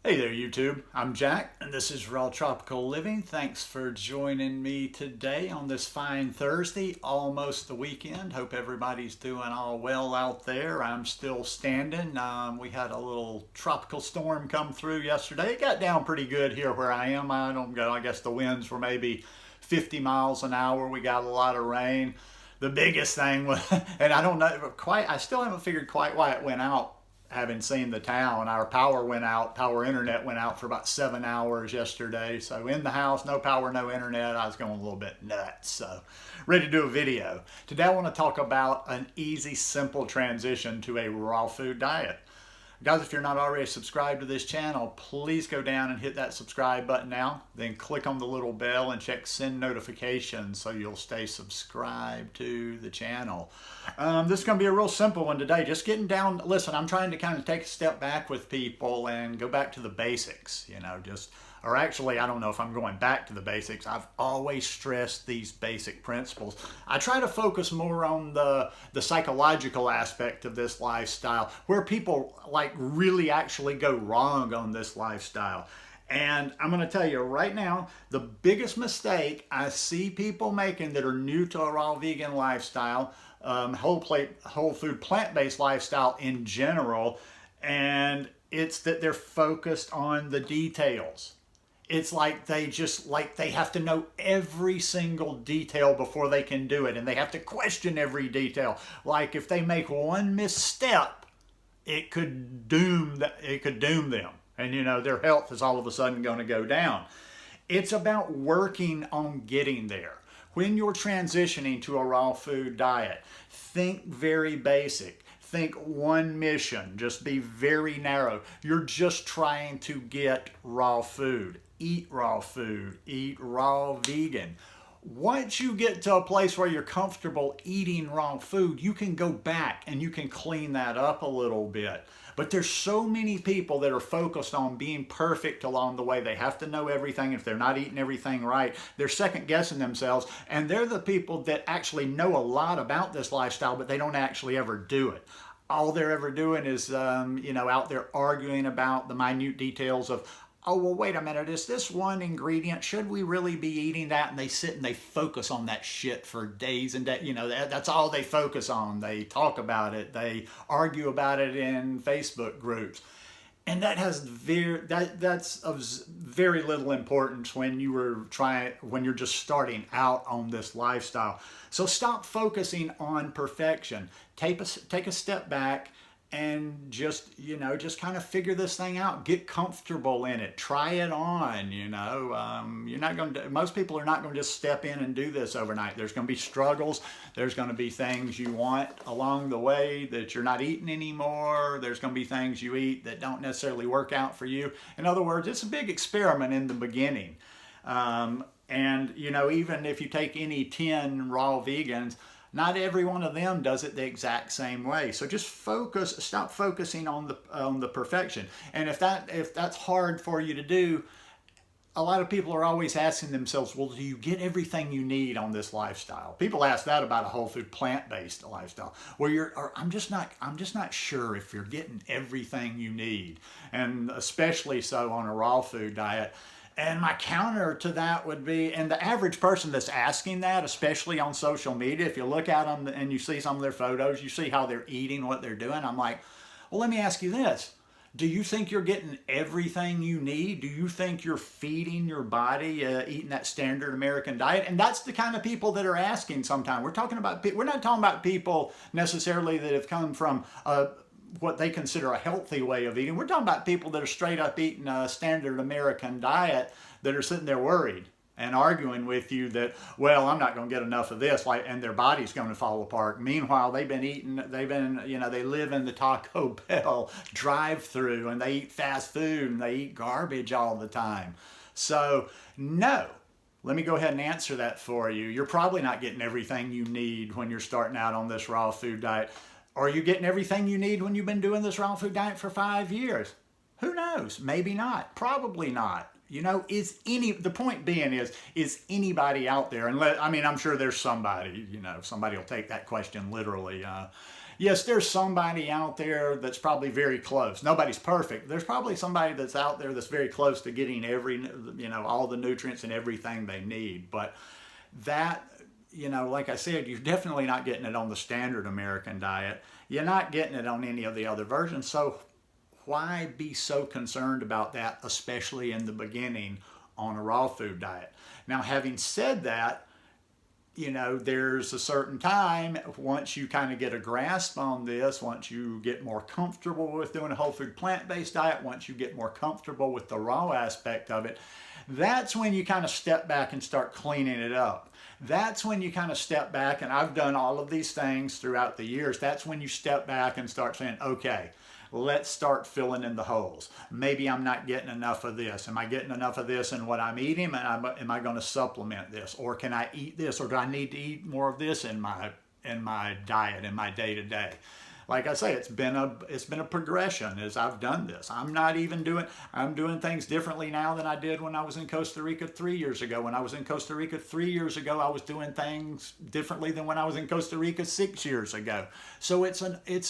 Hey there, YouTube. I'm Jack, and this is Raw Tropical Living. Thanks for joining me today on this fine Thursday, almost the weekend. Hope everybody's doing all well out there. I'm still standing. We had a little tropical storm come through yesterday. It got down pretty good here where I am. I guess the winds were maybe 50 miles an hour. We got a lot of rain. The biggest thing was, and I don't know quite, I still haven't figured quite why it went out. Having seen the town, our power went out, power internet went out for about 7 hours yesterday. So in the house, no power, no internet. I was going a little bit nuts. So ready to do a video. Today I want to talk about an easy, simple transition to a raw food diet. Guys, if you're not already subscribed to this channel, please go down and hit that subscribe button now. Then click on the little bell and check send notifications so you'll stay subscribed to the channel. This is going to be a real simple one today. Just getting down, listen, I'm trying to kind of take a step back with people and go back to the basics, or actually, I don't know if I'm going back to the basics. I've always stressed these basic principles. I try to focus more on the psychological aspect of this lifestyle, where people like really actually go wrong on this lifestyle. And I'm going to tell you right now, the biggest mistake I see people making that are new to a raw vegan lifestyle, whole food, plant-based lifestyle in general, and it's that they're focused on the details. It's like they have to know every single detail before they can do it, and they have to question every detail. Like if they make one misstep, it could doom them, and their health is all of a sudden going to go down. It's about working on getting there. When you're transitioning to a raw food diet, think very basic. Think one mission, just be very narrow. You're just trying to get raw food, eat raw vegan. Once you get to a place where you're comfortable eating raw food, you can go back and you can clean that up a little bit. But there's so many people that are focused on being perfect along the way. They have to know everything. If they're not eating everything right, they're second guessing themselves. And they're the people that actually know a lot about this lifestyle, but they don't actually ever do it. All they're ever doing is, out there arguing about the minute details of, oh, well, wait a minute, is this one ingredient, should we really be eating that? And they sit and they focus on that shit for days and days. That's all they focus on. They talk about it. They argue about it in Facebook groups. And that's of very little importance when you're just starting out on this lifestyle. So stop focusing on perfection. Take a step back and just kind of figure this thing out. Get comfortable in it. Try it on. Most people are not going to just step in and do this overnight. There's going to be struggles. There's going to be things you want along the way that you're not eating anymore. There's going to be things you eat that don't necessarily work out for you. In other words, it's a big experiment in the beginning. And even if you take any 10 raw vegans, not every one of them does it the exact same way. So just stop focusing on the perfection. And if that's hard for you to do, a lot of people are always asking themselves, well, do you get everything you need on this lifestyle? People ask that about a whole food plant-based lifestyle, where I'm just not sure if you're getting everything you need, and especially so on a raw food diet. And my counter to that would be, and the average person that's asking that, especially on social media, if you look at them and you see some of their photos, you see how they're eating, what they're doing. I'm like, well, let me ask you this. Do you think you're getting everything you need? Do you think you're feeding your body, eating that standard American diet? And that's the kind of people that are asking sometimes. We're not talking about people necessarily that have come from what they consider a healthy way of eating. We're talking about people that are straight up eating a standard American diet that are sitting there worried and arguing with you that, well, I'm not going to get enough of this, and their body's going to fall apart. Meanwhile, they live in the Taco Bell drive-through, and they eat fast food, and they eat garbage all the time. So, no. Let me go ahead and answer that for you. You're probably not getting everything you need when you're starting out on this raw food diet. Are you getting everything you need when you've been doing this raw food diet for 5 years? Who knows? Maybe not. Probably not. The point being is anybody out there, and I'm sure there's somebody, somebody will take that question literally. Yes, there's somebody out there that's probably very close. Nobody's perfect. There's probably somebody that's out there that's very close to getting all the nutrients and everything they need. But that, like I said, you're definitely not getting it on the standard American diet. You're not getting it on any of the other versions. So why be so concerned about that, especially in the beginning on a raw food diet? Now, having said that, there's a certain time, once you kind of get a grasp on this, once you get more comfortable with doing a whole food plant-based diet, once you get more comfortable with the raw aspect of it, that's when you kind of step back and start cleaning it up. That's when you kind of step back, and I've done all of these things throughout the years. That's when you step back and start saying, okay, let's start filling in the holes. Maybe I'm not getting enough of this. Am I getting enough of this in what I'm eating? And am I going to supplement this? Or can I eat this? Or do I need to eat more of this in my diet, in my day-to-day? Like I say, it's been a progression as I've done this. I'm doing things differently now than I did when I was in Costa Rica 3 years ago. When I was in Costa Rica 3 years ago, I was doing things differently than when I was in Costa Rica 6 years ago. So it's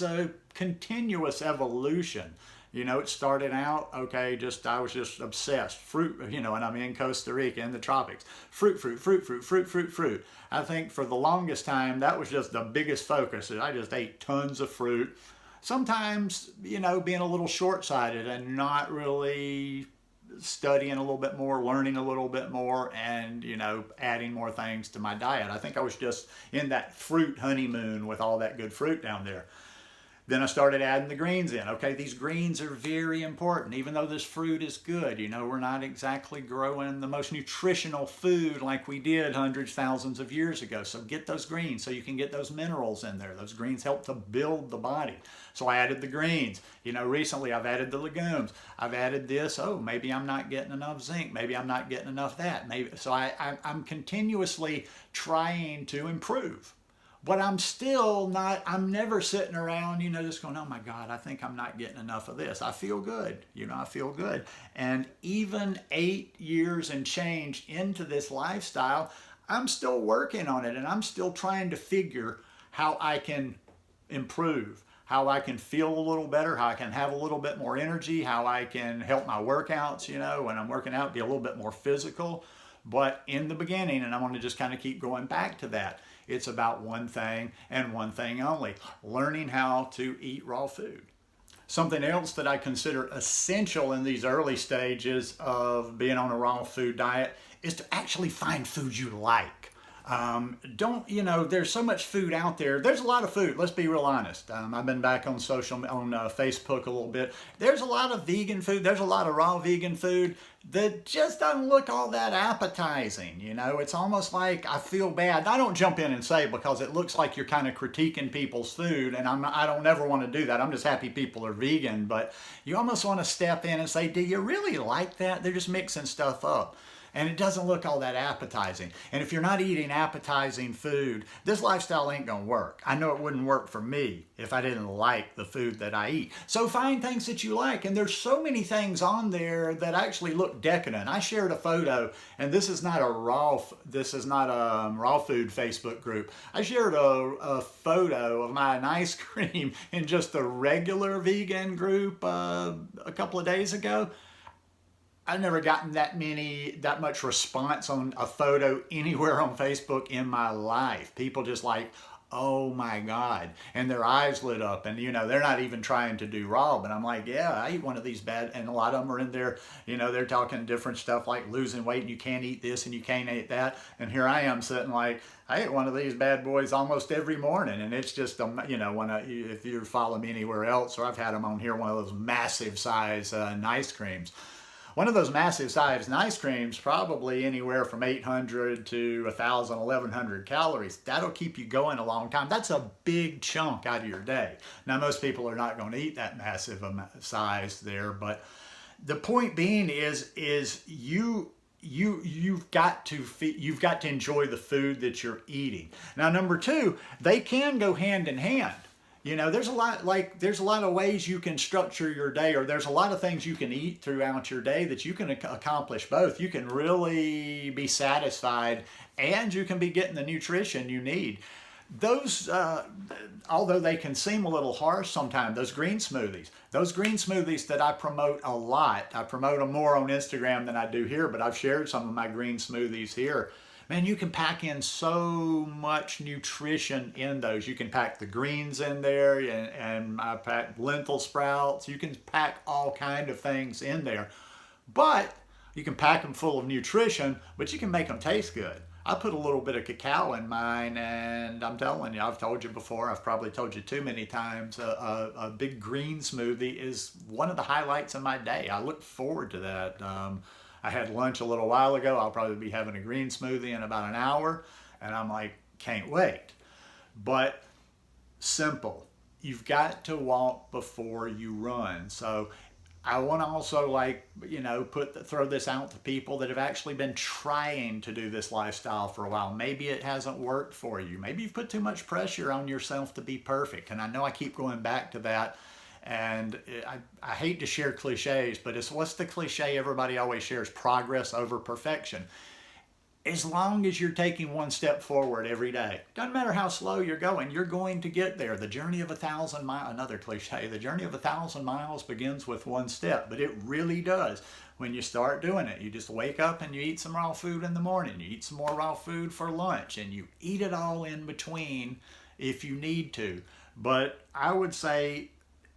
a continuous evolution. It started out, okay, I was just obsessed. Fruit, and I'm in Costa Rica in the tropics. Fruit. I think for the longest time, that was just the biggest focus. I just ate tons of fruit. Sometimes, being a little short-sighted and not really studying a little bit more, learning a little bit more, and, adding more things to my diet. I think I was just in that fruit honeymoon with all that good fruit down there. Then I started adding the greens in. Okay, these greens are very important. Even though this fruit is good, we're not exactly growing the most nutritional food like we did hundreds, thousands of years ago. So get those greens so you can get those minerals in there. Those greens help to build the body. So I added the greens. Recently I've added the legumes. I've added this. Oh, maybe I'm not getting enough zinc. Maybe I'm not getting enough that. So I'm continuously trying to improve. But I'm never sitting around, just going, oh my God, I think I'm not getting enough of this. I feel good. I feel good. And even 8 years and change into this lifestyle, I'm still working on it, and I'm still trying to figure how I can improve, how I can feel a little better, how I can have a little bit more energy, how I can help my workouts, when I'm working out, be a little bit more physical. But in the beginning, and I want to just kind of keep going back to that, it's about one thing and one thing only: learning how to eat raw food. Something else that I consider essential in these early stages of being on a raw food diet is to actually find food you like. There's so much food out there. There's a lot of food. Let's be real honest. I've been back on Facebook a little bit. There's a lot of vegan food. There's a lot of raw vegan food that just doesn't look all that appetizing. It's almost like I feel bad. I don't jump in and say, because it looks like you're kind of critiquing people's food, and I don't ever want to do that. I'm just happy people are vegan, but you almost want to step in and say, do you really like that? They're just mixing stuff up. And it doesn't look all that appetizing. And if you're not eating appetizing food, this lifestyle ain't gonna work. I know it wouldn't work for me if I didn't like the food that I eat. So find things that you like. And there's so many things on there that actually look decadent. I shared a photo, and this is not a raw food Facebook group. I shared a photo of my ice cream in just a regular vegan group a couple of days ago. I've never gotten that much response on a photo anywhere on Facebook in my life. People just like, oh my God, and their eyes lit up, and they're not even trying to do raw, but I'm like, yeah, I eat one of these bad, and a lot of them are in there, they're talking different stuff like losing weight, and you can't eat this, and you can't eat that, and here I am sitting like, I eat one of these bad boys almost every morning, and it's just, if you follow me anywhere else, or I've had them on here, one of those massive size ice creams. One of those massive sized ice creams, probably anywhere from 800 to 1,000, 1,100 calories. That'll keep you going a long time. That's a big chunk out of your day. Now, most people are not going to eat that massive size there, but the point being is you've got to enjoy the food that you're eating. Now, number two, they can go hand in hand. There's a lot of ways you can structure your day, or there's a lot of things you can eat throughout your day that you can accomplish both. You can really be satisfied, and you can be getting the nutrition you need. those, although they can seem a little harsh sometimes, those green smoothies that I promote a lot, I promote them more on Instagram than I do here, but I've shared some of my green smoothies here. Man, you can pack in so much nutrition in those. You can pack the greens in there, and I pack lentil sprouts. You can pack all kind of things in there. But you can pack them full of nutrition, but you can make them taste good. I put a little bit of cacao in mine, and I'm telling you, I've told you before, I've probably told you too many times, a big green smoothie is one of the highlights of my day. I look forward to that. I had lunch a little while ago. I'll probably be having a green smoothie in about an hour, and I'm like, can't wait. But simple. You've got to walk before you run. So I want to also, like, throw this out to people that have actually been trying to do this lifestyle for a while. Maybe it hasn't worked for you. Maybe you've put too much pressure on yourself to be perfect. And I know I keep going back to that. And I hate to share cliches, but what's the cliche everybody always shares? Progress over perfection. As long as you're taking one step forward every day, doesn't matter how slow you're going to get there. The journey of 1,000 miles, another cliche, the journey of 1,000 miles begins with one step, but it really does. When you start doing it, you just wake up and you eat some raw food in the morning, you eat some more raw food for lunch, and you eat it all in between if you need to. But I would say,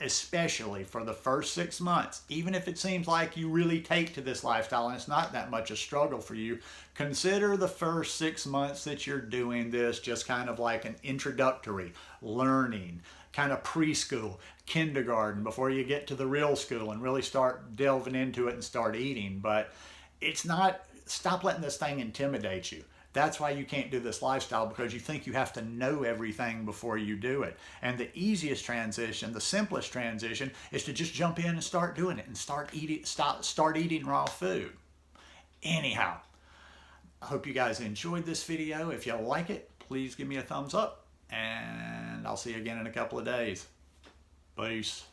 especially for the first 6 months, even if it seems like you really take to this lifestyle and it's not that much a struggle for you, consider the first 6 months that you're doing this just kind of like an introductory learning, kind of preschool, kindergarten, before you get to the real school and really start delving into it and start eating. But it's not, stop letting this thing intimidate you. That's why you can't do this lifestyle, because you think you have to know everything before you do it. And the easiest transition, the simplest transition, is to just jump in and start doing it and start eating raw food. Anyhow, I hope you guys enjoyed this video. If you like it, please give me a thumbs up, and I'll see you again in a couple of days. Peace.